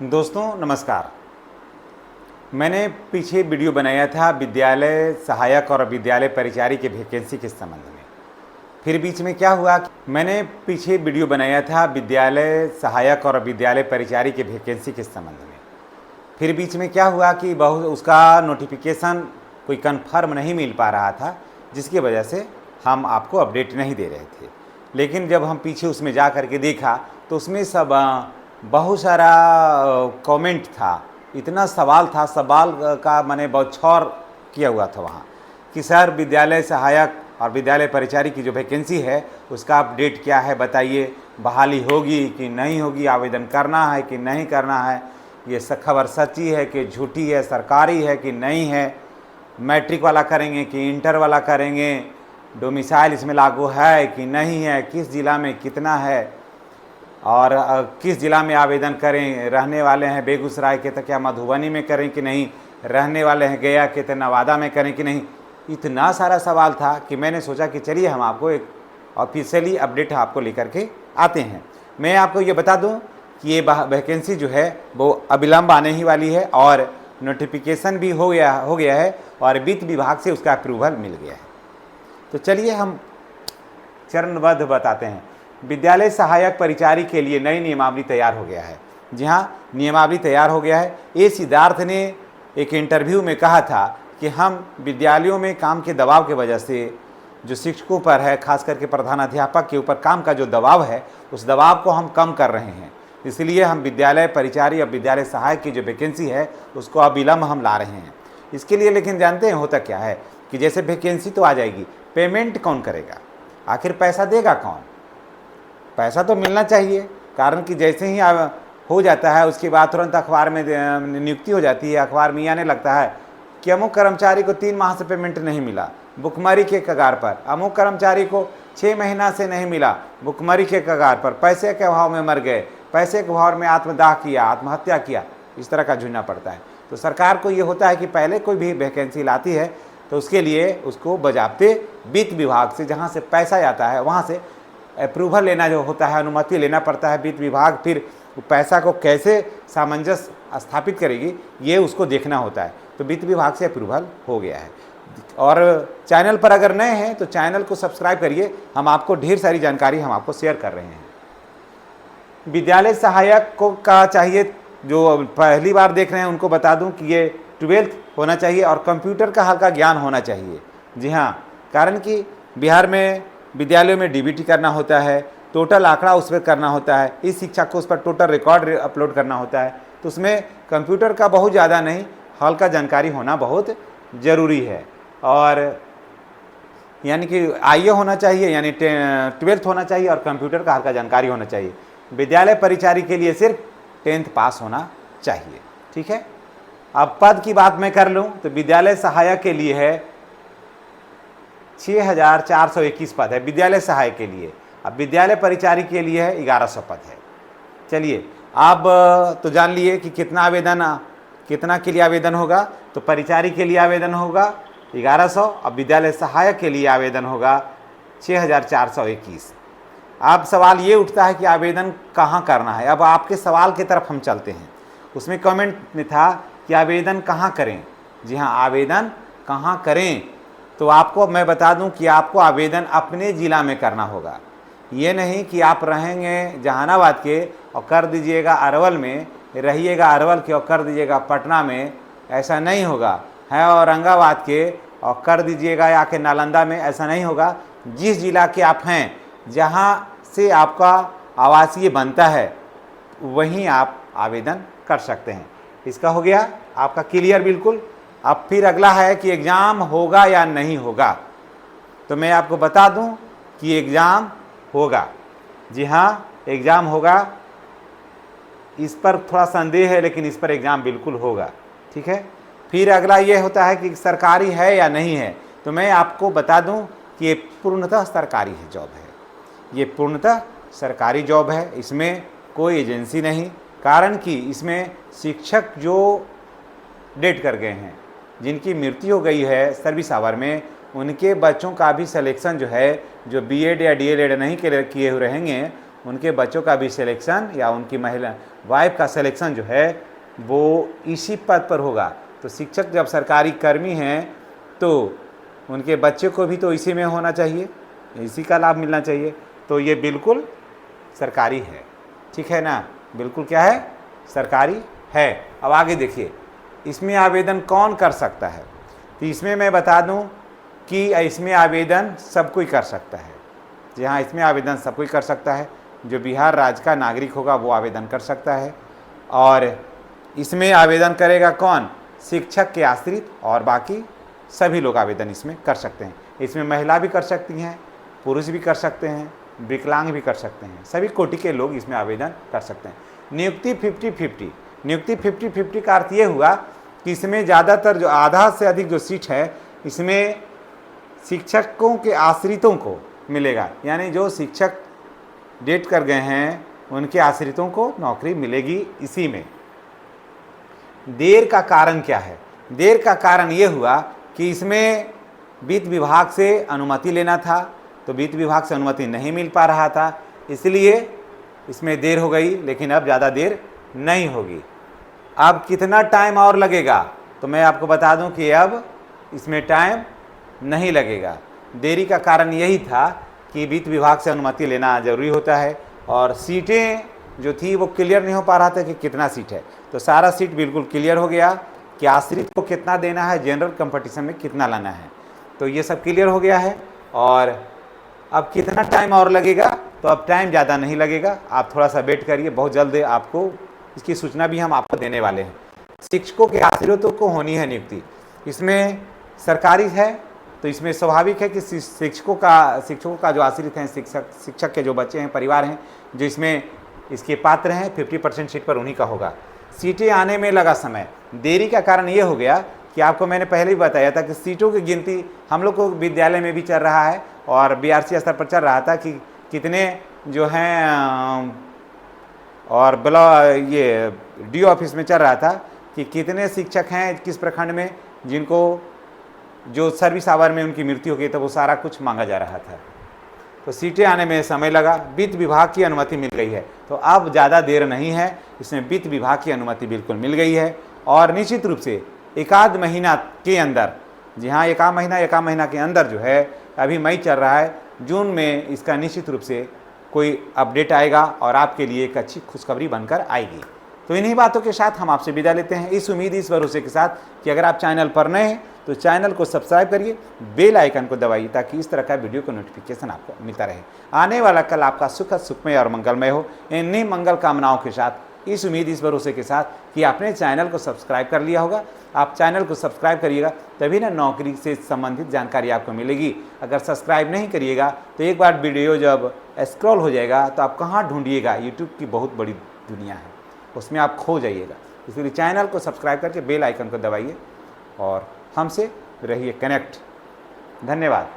दोस्तों नमस्कार। मैंने पीछे वीडियो बनाया था विद्यालय सहायक और विद्यालय परिचारी के वैकेंसी के संबंध में। फिर बीच में क्या हुआ, मैंने पीछे वीडियो बनाया था विद्यालय सहायक और विद्यालय परिचारी के वैकेंसी के संबंध में। फिर बीच में क्या हुआ कि उसका नोटिफिकेशन कोई कन्फर्म नहीं मिल पा रहा था, जिसकी वजह से हम आपको अपडेट नहीं दे रहे थे। लेकिन जब हम पीछे उसमें जा कर के देखा तो उसमें बहुत सारा कमेंट था, इतना सवाल था, सवाल का मैंने बौछार किया हुआ था वहाँ कि सर विद्यालय सहायक और विद्यालय परिचारी की जो वैकेंसी है उसका अपडेट क्या है, बताइए, बहाली होगी कि नहीं होगी, आवेदन करना है कि नहीं करना है, ये खबर सच्ची है कि झूठी है, सरकारी है कि नहीं है, मैट्रिक वाला करेंगे कि इंटर वाला करेंगे, डोमिसाइल इसमें लागू है कि नहीं है, किस ज़िला में कितना है और किस ज़िला में आवेदन करें, रहने वाले हैं बेगूसराय के तो क्या मधुबनी में करें कि नहीं, रहने वाले हैं गया के तो नवादा में करें कि नहीं। इतना सारा सवाल था कि मैंने सोचा कि चलिए हम आपको एक ऑफिशियली अपडेट आपको लेकर के आते हैं। मैं आपको ये बता दूं कि ये वैकेंसी जो है वो अविलंब आने ही वाली है और नोटिफिकेशन भी हो गया है और वित्त विभाग से उसका अप्रूवल मिल गया है। तो चलिए हम चरणबद्ध बताते हैं। विद्यालय सहायक परिचारी के लिए नई नियमावली तैयार हो गया है। जी हाँ, नियमावली तैयार हो गया है। ए सिद्धार्थ ने एक इंटरव्यू में कहा था कि हम विद्यालयों में काम के दबाव की वजह से जो शिक्षकों पर है, खास करके प्रधानाध्यापक के ऊपर काम का जो दबाव है, उस दबाव को हम कम कर रहे हैं। इसलिए हम विद्यालय परिचारी और विद्यालय सहायक की जो वैकेंसी है उसको अविलंब हम ला रहे हैं। इसके लिए लेकिन जानते हैं होता क्या है कि जैसे वैकेंसी तो आ जाएगी, पेमेंट कौन करेगा, आखिर पैसा देगा कौन? पैसा तो मिलना चाहिए, कारण कि जैसे ही हो जाता है उसके बाद तुरंत अखबार में नियुक्ति हो जाती है, अखबार में आने लगता है कि अमुक कर्मचारी को 3 माह से पेमेंट नहीं मिला, भुखमरी के कगार पर, अमुक कर्मचारी को 6 महीना से नहीं मिला, भुखमरी के कगार पर, पैसे के अभाव में मर गए, पैसे के अभाव में आत्मदाह किया, आत्महत्या किया, इस तरह का झूलना पड़ता है। तो सरकार को ये होता है कि पहले कोई भी वैकेंसी लाती है तो उसके लिए उसको बजाबते वित्त विभाग से, जहाँ से पैसा आता है वहाँ से अप्रूवल लेना जो होता है, अनुमति लेना पड़ता है। वित्त विभाग फिर पैसा को कैसे सामंजस्य स्थापित करेगी ये उसको देखना होता है। तो वित्त विभाग से अप्रूवल हो गया है। और चैनल पर अगर नए हैं तो चैनल को सब्सक्राइब करिए, हम आपको ढेर सारी जानकारी हम आपको शेयर कर रहे हैं। विद्यालय सहायक को का चाहिए, जो पहली बार देख रहे हैं उनको बता दूं कि ये 12th होना चाहिए और कंप्यूटर का हल्का ज्ञान होना चाहिए। जी हाँ, कारण कि बिहार में विद्यालयों में डीबीटी करना होता है, टोटल आंकड़ा उस पर करना होता है, इस शिक्षा को उस पर टोटल रिकॉर्ड अपलोड करना होता है। तो उसमें कंप्यूटर का बहुत ज़्यादा नहीं, हल्का जानकारी होना बहुत ज़रूरी है। और यानी कि आईए होना चाहिए, यानी 12th होना चाहिए और कंप्यूटर का हल्का जानकारी होना चाहिए। विद्यालय परिचारी के लिए सिर्फ 10th पास होना चाहिए। ठीक है, अब पद की बात मैं कर लूँ तो विद्यालय सहायक के लिए है 6421 पद है विद्यालय सहायक के लिए। अब विद्यालय परिचारी के लिए है 1100 पद है। चलिए अब तो जान लिए कि कितना के लिए आवेदन होगा। तो परिचारी के लिए आवेदन होगा 1100, अब विद्यालय सहायक के लिए आवेदन होगा 6421। अब सवाल ये उठता है कि आवेदन कहाँ करना है। अब आपके सवाल की तरफ हम चलते हैं। उसमें कमेंट में था कि आवेदन कहाँ करें। जी हाँ, आवेदन कहाँ करें, तो आपको मैं बता दूं कि आपको आवेदन अपने ज़िला में करना होगा। ये नहीं कि आप रहेंगे जहानाबाद के और कर दीजिएगा अरवल में, रहिएगा अरवल के और कर दीजिएगा पटना में, ऐसा नहीं होगा। है औरंगाबाद के और कर दीजिएगा या के नालंदा में, ऐसा नहीं होगा। जिस ज़िला के आप हैं, जहाँ से आपका आवासीय बनता है, वहीं आप आवेदन कर सकते हैं। इसका हो गया आपका क्लियर बिल्कुल। अब फिर अगला है कि एग्ज़ाम होगा या नहीं होगा। तो मैं आपको बता दूं कि एग्ज़ाम होगा। जी हाँ, एग्ज़ाम होगा। इस पर थोड़ा संदेह है, लेकिन इस पर एग्ज़ाम बिल्कुल होगा। ठीक है, फिर अगला ये होता है कि सरकारी है या नहीं है। तो मैं आपको बता दूं कि ये पूर्णतः सरकारी है जॉब है, ये पूर्णतः सरकारी जॉब है। इसमें कोई एजेंसी नहीं, कारण कि इसमें शिक्षक जो डेट कर गए हैं, जिनकी मृत्यु हो गई है सर्विस आवर में, उनके बच्चों का भी सिलेक्शन जो है, जो बीएड या डीएलएड नहीं किए हुए रहेंगे, उनके बच्चों का भी सिलेक्शन या उनकी महिला वाइफ का सिलेक्शन जो है वो इसी पद पर होगा। तो शिक्षक जब सरकारी कर्मी हैं तो उनके बच्चे को भी तो इसी में होना चाहिए, इसी का लाभ मिलना चाहिए। तो ये बिल्कुल सरकारी है, ठीक है ना, बिल्कुल क्या है, सरकारी है। अब आगे देखिए, इसमें आवेदन कौन कर सकता है। तो इसमें मैं बता दूं कि इसमें आवेदन सब कोई कर सकता है। जी हाँ, इसमें आवेदन सब कोई कर सकता है। जो बिहार राज्य का नागरिक होगा वो आवेदन कर सकता है। और इसमें आवेदन करेगा कौन, शिक्षक के आश्रित, और बाकी सभी लोग आवेदन इसमें कर सकते हैं। इसमें महिला भी कर सकती हैं, पुरुष भी कर सकते हैं, विकलांग भी कर सकते हैं, सभी कोटि के लोग इसमें आवेदन कर सकते हैं। नियुक्ति 50-50, नियुक्ति 50-50 का अर्थ ये हुआ कि इसमें ज़्यादातर जो आधा से अधिक जो सीट है इसमें शिक्षकों के आश्रितों को मिलेगा, यानी जो शिक्षक डेट कर गए हैं उनके आश्रितों को नौकरी मिलेगी इसी में। देर का कारण क्या है, देर का कारण ये हुआ कि इसमें वित्त विभाग से अनुमति लेना था, तो वित्त विभाग से अनुमति नहीं मिल पा रहा था, इसलिए इसमें देर हो गई। लेकिन अब ज़्यादा देर नहीं होगी। अब कितना टाइम और लगेगा, तो मैं आपको बता दूं कि अब इसमें टाइम नहीं लगेगा। देरी का कारण यही था कि वित्त विभाग से अनुमति लेना ज़रूरी होता है, और सीटें जो थी वो क्लियर नहीं हो पा रहा था कि कितना सीट है। तो सारा सीट बिल्कुल क्लियर हो गया कि आश्रित को कितना देना है, जनरल कंपटीशन में कितना लाना है, तो ये सब क्लियर हो गया है। और अब कितना टाइम और लगेगा, तो अब टाइम ज़्यादा नहीं लगेगा, आप थोड़ा सा वेट करिए, बहुत जल्द आपको इसकी सूचना भी हम आपको देने वाले हैं। शिक्षकों के आश्रितों को होनी है नियुक्ति, इसमें सरकारी है तो इसमें स्वाभाविक है कि शिक्षकों का जो आश्रित हैं, शिक्षक के जो बच्चे हैं, परिवार हैं, जो इसमें इसके पात्र हैं, 50% सीट पर उन्हीं का होगा। सीटें आने में लगा समय, देरी का कारण ये हो गया कि आपको मैंने पहले ही बताया था कि सीटों की गिनती हम लोग को विद्यालय में भी चल रहा है और बीआरसी स्तर पर चल रहा था कि कितने जो हैं, और ये डी ऑफिस में चल रहा था कि कितने शिक्षक हैं किस प्रखंड में जिनको जो सर्विस आवर में उनकी मृत्यु हो गई, तो वो सारा कुछ मांगा जा रहा था। तो सीटें आने में समय लगा, वित्त विभाग की अनुमति मिल गई है, तो अब ज़्यादा देर नहीं है, इसमें वित्त विभाग की अनुमति बिल्कुल मिल गई है। और निश्चित रूप से एक आध महीना के अंदर, जी हाँ, एक महीना के अंदर जो है, अभी मई चल रहा है, जून में इसका निश्चित रूप से कोई अपडेट आएगा और आपके लिए एक अच्छी खुशखबरी बनकर आएगी। तो इन्हीं बातों के साथ हम आपसे विदा लेते हैं, इस उम्मीद, इस भरोसे के साथ कि अगर आप चैनल पर नए हैं तो चैनल को सब्सक्राइब करिए, बेल आइकन को दबाइए, ताकि इस तरह का वीडियो का नोटिफिकेशन आपको मिलता रहे। आने वाला कल आपका सुखद, सुखमय और मंगलमय हो। इन्हीं मंगल कामनाओं के साथ, इस उम्मीद, इस भरोसे के साथ कि आपने चैनल को सब्सक्राइब कर लिया होगा। आप चैनल को सब्सक्राइब करिएगा, तभी ना नौकरी से संबंधित जानकारी आपको मिलेगी। अगर सब्सक्राइब नहीं करिएगा तो एक बार वीडियो जब स्क्रॉल हो जाएगा तो आप कहाँ ढूंढिएगा, यूट्यूब की बहुत बड़ी दुनिया है, उसमें आप खो जाइएगा। इसलिए चैनल को सब्सक्राइब करके बेल आइकन को दबाइए और हमसे रहिए कनेक्ट। धन्यवाद।